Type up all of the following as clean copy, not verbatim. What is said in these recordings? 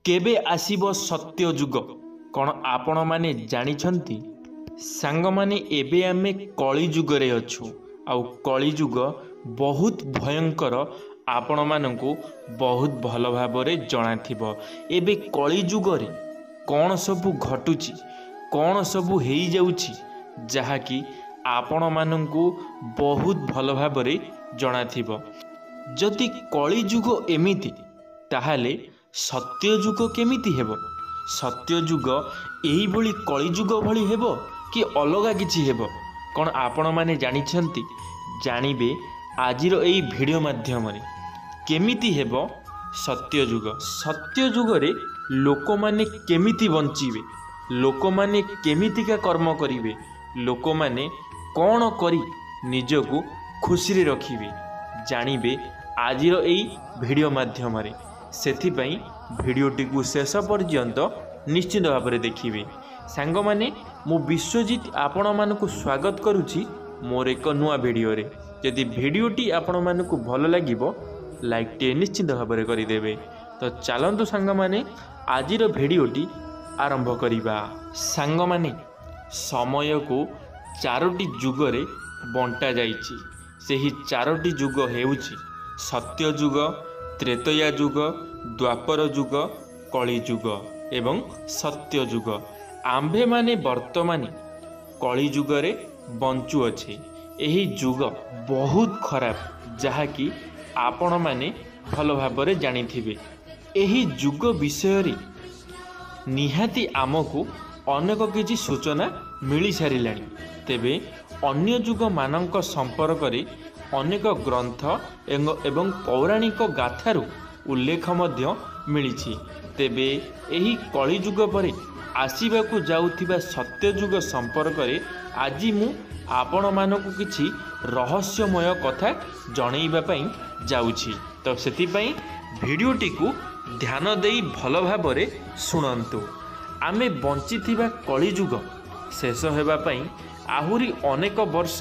केबे आसीबो सत्य जुग कौन आपण माने जानिछंती सांग माने एबे आमे कली जुग रे अछु आउ कली जुग बहुत भयंकर आपण मानकु बहुत भल भाबरे जणाथिबो। एबे कली जुग रे कौन सबु घटुची कौन सबु हेई जाउची जहाँकि आपण मानकु बहुत भल भाबरे जणाथिबो। जदि कली जुग एमिति ताहाले सत्य जुग केमिति हेबो? सत्य जुग एही भली कली जुग भली हेबो कि अलगा किछि हेबो कौन आपण माने जानिछंती? जानिबे आजिर एही भिडियो माध्यम रे केमिति हेबो सत्य जुग। सत्य जुग रे लोक माने केमिति बंचिबे, लोक माने केमितिका कर्म करिवे, लोक माने कौन करी निजको खुशी रे रखिबे जानिबे आजिर एही भिडियो माध्यम रे। सेथिपाई भिडियोटी को शेष पर्यंत निश्चित भाव में देखिए। सांग माने मु विश्वजीत आपण मानकु स्वागत करुछि मोर एक नुआ भिडियो रे। यदि भिडियोटी आपण मानकु भल लागिबो लाइक टे निश्चित भाव में करदेवे। तो चलंतु सांग माने आजिर भिडियोटी आरंभ करिबा। सांग माने समय को चारोटी जुग रे बंटा जाइछि। सेही चारोटी जुग हेउछि सत्य जुग, त्रेतया जुग, द्वापर जुग, कली जुग एवं सत्य जुग। आम्भे माने वर्तमाने कली जुग रे बंचु अच्छे। एही जुग बहुत खराब जहाँकि आपण माने भल भाबरे जानिथिबे। एही जुग विषय रे निहाती आमको अनेक किछि सूचना मिली सारिलानी। तेबे अन्य जुग मानक संपर्क रे अनेक ग्रंथ एवं पौराणिक गाथारू उल्लेख मध्य मिलिछि। तेबे एही कली जुग परे आसीबाकू जाउथिबा सत्य जुग संपर्क रे आजि मु आपण मानकू किछि रहस्यमय कथा जणैबा पई जाउछि। तो सेतिपई भिडियोटी को ध्यान देई भल भाबरे सुनंतु। आमे बंचिथिबा कली जुग शेष हेबा पई आहुरी अनेक वर्ष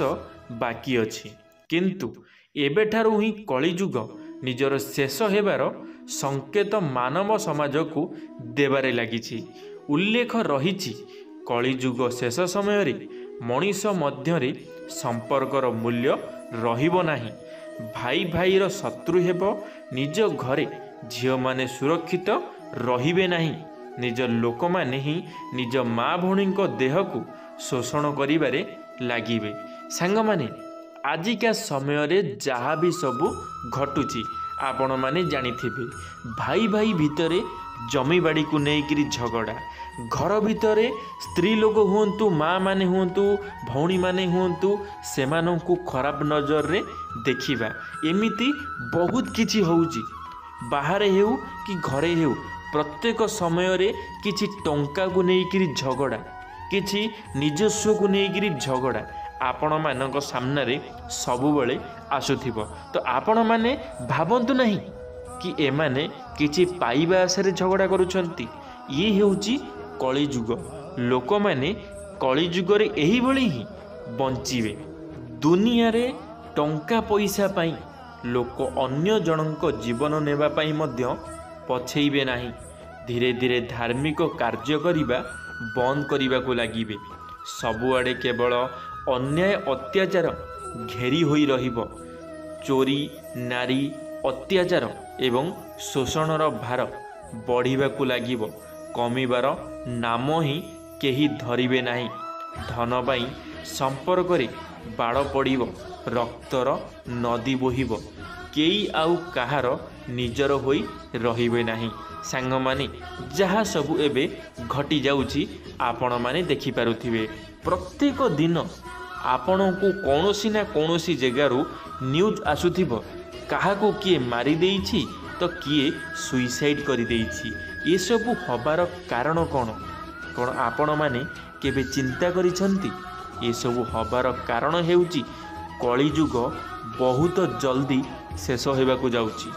बाकी अछि, किंतु एबेठारू ही कली जुग निजर शेष हेबार संकेत मानव समाज को देबारे लागिछि। उल्लेख रहिछि कली जुग शेष समय रे मनीष मध्यरे संपर्कर मूल्य रहिबो नाही। भाई भाईर शत्रु हेबो, निज घरे झियो माने सुरक्षित रहिबे नाही। निज लोक माने ही निज माँ भौणी देह को शोषण करिबारे लागिबे। सांग माने आजिका समय रे जहाँ भी सबू घटुची आपण माने जानिथिबे। भाई भाई भितरे जमी बाड़ी को नेइकिरी झगड़ा, घर भितरे स्त्री लोग हुंतु, माँ माने हुंतु, भौणी माने हुंतु, सेमानंकु खराब नजर रे देखिबा, एमिति बहुत किछि होउची। बाहरे हेउ कि घरे हेउ प्रत्येक समय रे किछि टंका को नेइकिरी झगड़ा, किछि निजस्व को नेइकिरी झगड़ा आपण मानक सामने रे सबुबले आसुथिबो। तो आपण माने भाबंतु नहीं कि एमाने किछि पाइबा आशारे झगड़ा करूछंती। ये हेउची कली जुग। लोक माने कली जुग रे एही भली ही बंचिबे। दुनिया रे टंका पैसा पाई लोक अन्य जनक जीवन नेबा पाई मध्य पछेइबे नाही। धीरे धीरे धार्मिक कार्य करिबा बंद करिबा को लागिबे। सबुआडे केवल अन्याय अत्याचार घेरी होई रहिबो। चोरी, नारी अत्याचार एवं शोषणर भार बढ़िबाकू लागिबो। कमिबार नाम ही केही धरिबे नाही। धन पाई संपर्क रे बाड़ पड़िबो, रक्तर नदी बोहिबो, केई आउ काहार निजर होई रहिबे नाही। सांग माने जहाँ सबु एबे घटी जाउची आपण माने देखि पारुथिबे। प्रत्येक दिन आपण को कौनसी ना कौनसी जगारू न्यूज आसुथिबो। काहाको किए मारी देइछि तो किए सुइसाइड करि देइछि। ये सबु हबार कारण कौन कौन आपण माने केबे चिंता करिसंती? ये सबु हबार कारण हेउची कली जुग बहुत जल्दी शेष हेबाकू जाउची।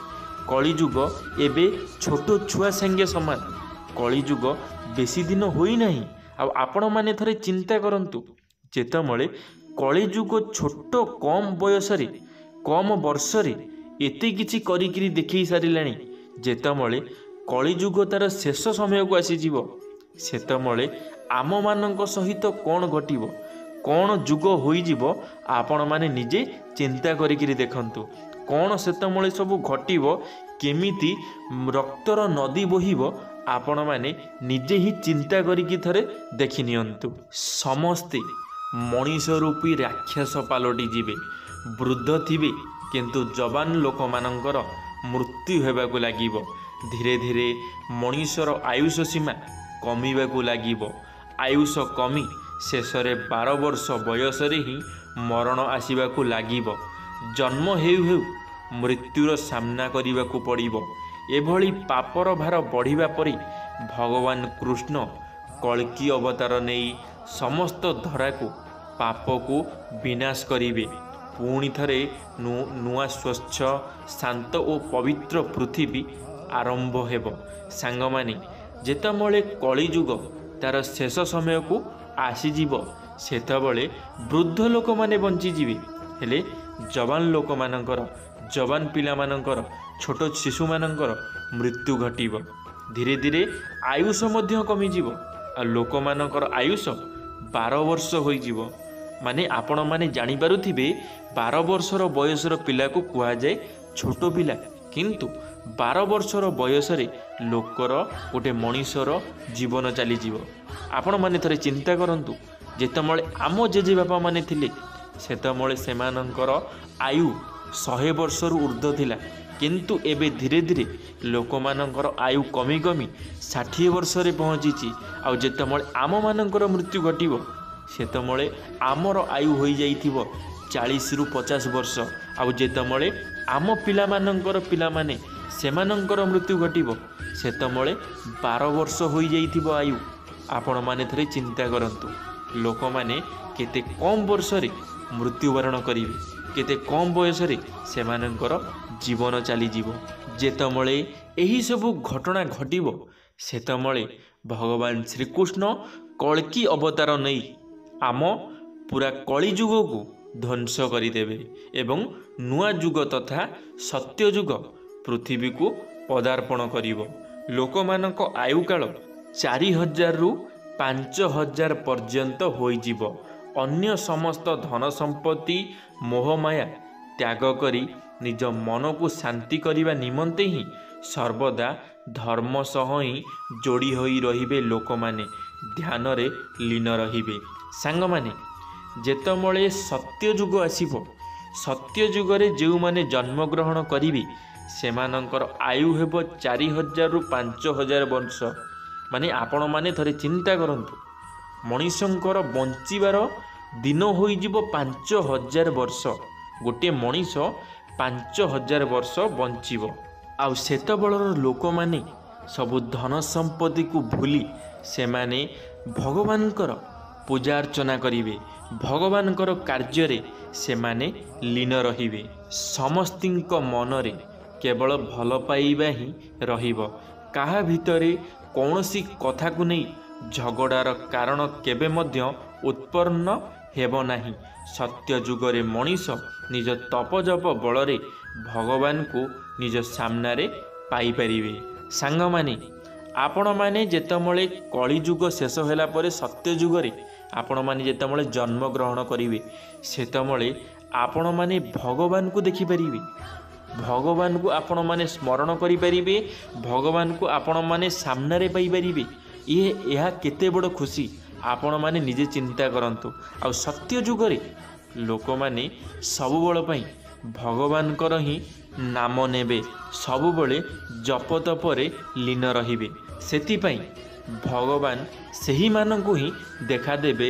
कली जुग एबे छोटो छुआ संगे समान। कली जुग बेसी दिन होई नाही। आपण माने थरे चिंता करंतु जेतमळे कली जुग छोट कम बयस रे कम वर्ष रे एते किछि करिकिरी देखै सारिलाणी। जेतमळे କଳିଯୁଗ ତାର ଶେଷ ସମୟକୁ ଆସିଯିବ ସେତେବେଳେ ଆମମାନଙ୍କ ସହିତ କ'ଣ ଘଟିବ, କ'ଣ ଯୁଗ ହୋଇଯିବ ଆପଣମାନେ ନିଜେ ଚିନ୍ତା କରିକିରି ଦେଖନ୍ତୁ। କ'ଣ ସେତେବେଳେ ସବୁ ଘଟିବ, କେମିତି ରକ୍ତର ନଦୀ ବୋହିବ ଆପଣମାନେ ନିଜେ ହିଁ ଚିନ୍ତା କରିକି ଥରେ ଦେଖିନିଅନ୍ତୁ। ସମସ୍ତେ ମଣିଷ ରୂପୀ ରାକ୍ଷସ ପାଲଟି ଯିବେ। ବୃଦ୍ଧ ଥିବେ କିନ୍ତୁ ଯବାନ ଲୋକମାନଙ୍କର ମୃତ୍ୟୁ ହେବାକୁ ଲାଗିବ। ଧୀରେ ଧୀରେ ମଣିଷର ଆୟୁଷ ସୀମା କମିବାକୁ ଲାଗିବ। ଆୟୁଷ କମି ଶେଷରେ 12 ବର୍ଷ ବୟସରେ ହିଁ ମରଣ ଆସିବାକୁ ଲାଗିବ। ଜନ୍ମ ହେଉ ହେଉ ମୃତ୍ୟୁର ସାମ୍ନା କରିବାକୁ ପଡ଼ିବ। ଏଭଳି ପାପର ଭାର ବଢ଼ିବା ପରେ ଭଗବାନ କୃଷ୍ଣ କଳ୍କି ଅବତାର ନେଇ ସମସ୍ତ ଧରାକୁ ପାପକୁ ବିନାଶ କରିବେ। ପୁଣି ଥରେ ନୂଆ ସ୍ୱଚ୍ଛ ଶାନ୍ତ ଓ ପବିତ୍ର ପୃଥିବୀ ଆରମ୍ଭ ହେବ। ସାଙ୍ଗମାନେ, ଯେତେବେଳେ କଳିଯୁଗ ତାର ଶେଷ ସମୟକୁ ଆସିଯିବ ସେତେବେଳେ ବୃଦ୍ଧ ଲୋକମାନେ ବଞ୍ଚିଯିବେ, ହେଲେ ଯବାନ ଲୋକମାନଙ୍କର, ଯବାନ ପିଲାମାନଙ୍କର, ଛୋଟ ଶିଶୁମାନଙ୍କର ମୃତ୍ୟୁ ଘଟିବ। ଧୀରେ ଧୀରେ ଆୟୁଷ ମଧ୍ୟ କମିଯିବ ଆଉ ଲୋକମାନଙ୍କର ଆୟୁଷ 12 ବର୍ଷ ହୋଇଯିବ। ମାନେ ଆପଣମାନେ ଜାଣିପାରୁଥିବେ 12 ବର୍ଷର ବୟସର ପିଲାକୁ କୁହାଯାଏ ଛୋଟ ପିଲା, କିନ୍ତୁ 12 ବର୍ଷର ବୟସରେ ଲୋକର, ଗୋଟେ ମଣିଷର ଜୀବନ ଚାଲିଯିବ। ଆପଣମାନେ ଥରେ ଚିନ୍ତା କରନ୍ତୁ, ଯେତେବେଳେ ଆମ ଜେଜେବାପାମାନେ ଥିଲେ ସେତେବେଳେ ସେମାନଙ୍କର ଆୟୁ 100 ବର୍ଷରୁ ଉର୍ଦ୍ଧ୍ୱ ଥିଲା, କିନ୍ତୁ ଏବେ ଧୀରେ ଧୀରେ ଲୋକମାନଙ୍କର ଆୟୁ କମି କମି 60 ବର୍ଷରେ ପହଞ୍ଚିଛି। ଆଉ ଯେତେବେଳେ ଆମମାନଙ୍କର ମୃତ୍ୟୁ ଘଟିବ ସେତେବେଳେ ଆମର ଆୟୁ ହୋଇଯାଇଥିବ 40ରୁ 50 ବର୍ଷ। ଆଉ ଯେତେବେଳେ ଆମ ପିଲାମାନଙ୍କର ପିଲାମାନେ ସେମାନଙ୍କର ମୃତ୍ୟୁ ଘଟିବ ସେତେବେଳେ 12 ବର୍ଷ ହୋଇଯାଇଥିବ ଆୟୁ। ଆପଣମାନେ ଥରେ ଚିନ୍ତା କରନ୍ତୁ, ଲୋକମାନେ କେତେ କମ୍ ବର୍ଷରେ ମୃତ୍ୟୁବରଣ କରିବେ, କେତେ କମ୍ ବୟସରେ ସେମାନଙ୍କର ଜୀବନ ଚାଲିଯିବ। ଯେତେବେଳେ ଏହିସବୁ ଘଟଣା ଘଟିବ ସେତେବେଳେ ଭଗବାନ ଶ୍ରୀକୃଷ୍ଣ କଳ୍କି ଅବତାର ନେଇ ଆମ ପୁରା କଳିଯୁଗକୁ ଧ୍ୱଂସ କରିଦେବେ ଏବଂ ନୂଆ ଯୁଗ ତଥା ସତ୍ୟଯୁଗ ପୃଥିବୀକୁ ପଦାର୍ପଣ କରିବ। ଲୋକମାନଙ୍କ ଆୟୁକାଳ 4000ରୁ 5000 ପର୍ଯ୍ୟନ୍ତ ହୋଇଯିବ। ଅନ୍ୟ ସମସ୍ତ ଧନ ସମ୍ପତ୍ତି ମୋହମାୟା ତ୍ୟାଗ କରି ନିଜ ମନକୁ ଶାନ୍ତି କରିବା ନିମନ୍ତେ ହିଁ ସର୍ବଦା ଧର୍ମ ସହ ହିଁ ଯୋଡ଼ି ହୋଇ ରହିବେ। ଲୋକମାନେ ଧ୍ୟାନରେ ଲୀନ ରହିବେ। ସାଙ୍ଗମାନେ, ଯେତେବେଳେ ସତ୍ୟଯୁଗ ଆସିବ, ସତ୍ୟଯୁଗରେ ଯେଉଁମାନେ ଜନ୍ମଗ୍ରହଣ କରିବେ ସେମାନଙ୍କର ଆୟୁ ହେବ 4000ରୁ 5000 ବର୍ଷ। ମାନେ ଆପଣମାନେ ଥରେ ଚିନ୍ତା କରନ୍ତୁ, ମଣିଷଙ୍କର ବଞ୍ଚିବାର ଦିନ ହୋଇଯିବ 5000 ବର୍ଷ। ଗୋଟିଏ ମଣିଷ 5000 ବର୍ଷ ବଞ୍ଚିବ। ଆଉ ସେତେବେଳର ଲୋକମାନେ ସବୁ ଧନ ସମ୍ପତ୍ତିକୁ ଭୁଲି ସେମାନେ ଭଗବାନଙ୍କର ପୂଜା ଅର୍ଚ୍ଚନା କରିବେ, ଭଗବାନଙ୍କର କାର୍ଯ୍ୟରେ ସେମାନେ ଲୀନ ରହିବେ। ସମସ୍ତଙ୍କ ମନରେ କେବଳ ଭଲ ପାଇବା ହିଁ ରହିବ। କାହା ଭିତରେ କୌଣସି କଥାକୁ ନେଇ ଝଗଡ଼ାର କାରଣ କେବେ ମଧ୍ୟ ଉତ୍ପନ୍ନ ହେବ ନାହିଁ। ସତ୍ୟ ଯୁଗରେ ମଣିଷ ନିଜ ତପଜପ ବଳରେ ଭଗବାନଙ୍କୁ ନିଜ ସାମ୍ନାରେ ପାଇପାରିବେ। ସାଙ୍ଗମାନେ, ଆପଣମାନେ ଯେତେବେଳେ କଳିଯୁଗ ଶେଷ ହେଲା ପରେ ସତ୍ୟ ଯୁଗରେ ଆପଣମାନେ ଯେତେବେଳେ ଜନ୍ମଗ୍ରହଣ କରିବେ ସେତେବେଳେ ଆପଣମାନେ ଭଗବାନଙ୍କୁ ଦେଖିପାରିବେ, ଭଗବାନଙ୍କୁ ଆପଣମାନେ ସ୍ମରଣ କରିପାରିବେ, ଭଗବାନଙ୍କୁ ଆପଣମାନେ ସାମ୍ନାରେ ପାଇପାରିବେ। ଏହା କେତେ ବଡ଼ ଖୁସି ଆପଣମାନେ ନିଜେ ଚିନ୍ତା କରନ୍ତୁ। ଆଉ ସତ୍ୟ ଯୁଗରେ ଲୋକମାନେ ସବୁବେଳ ପାଇଁ ଭଗବାନଙ୍କର ହିଁ ନାମ ନେବେ, ସବୁବେଳେ ଜପତପରେ ଲୀନ ରହିବେ। ସେଥିପାଇଁ ଭଗବାନ ସେହିମାନଙ୍କୁ ହିଁ ଦେଖାଦେବେ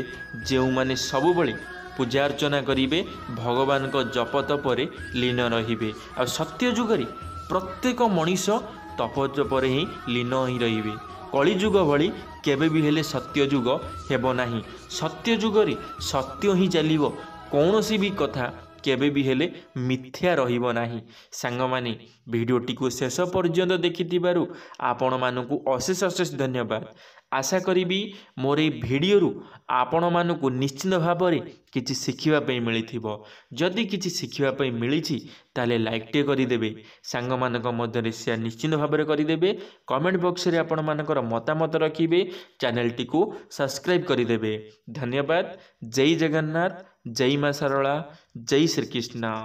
ଯେଉଁମାନେ ସବୁବେଳେ ପୂଜା ଅର୍ଚ୍ଚନା କରିବେ, ଭଗବାନଙ୍କ ଜପତପରେ ଲୀନ ରହିବେ। ଆଉ ସତ୍ୟ ଯୁଗରେ ପ୍ରତ୍ୟେକ ମଣିଷ ତପଜପରେ ହିଁ ଲୀନ ହିଁ ରହିବେ। କଳିଯୁଗ ଭଳି କେବେ ବି ହେଲେ ସତ୍ୟ ଯୁଗ ହେବ ନାହିଁ। ସତ୍ୟ ଯୁଗରେ ସତ୍ୟ ହିଁ ଚାଲିବ, କୌଣସି ବି କଥା କେବେ ବି ହେଲେ ମିଥ୍ୟା ରହିବ ନାହିଁ। ସାଙ୍ଗମାନେ, ଭିଡ଼ିଓଟିକୁ ଶେଷ ପର୍ଯ୍ୟନ୍ତ ଦେଖିଥିବାରୁ ଆପଣମାନଙ୍କୁ ଅଶେଷ ଅଶେଷ ଧନ୍ୟବାଦ। आशा करी मोर ये भिडियो आपण मानक निश्चित भाव में किसी शिखापी मिली जदि किसी शिखापी मिली ताले लाइक टे करदे सांग मानक मध्य शेयर निश्चित भाव में करदे कमेंट बॉक्स रे आपण मानकर मतामत रखिए चैनल टी को सब्सक्राइब करदे। धन्यवाद। जय जगन्नाथ, जय मां सरला, जय श्रीकृष्ण।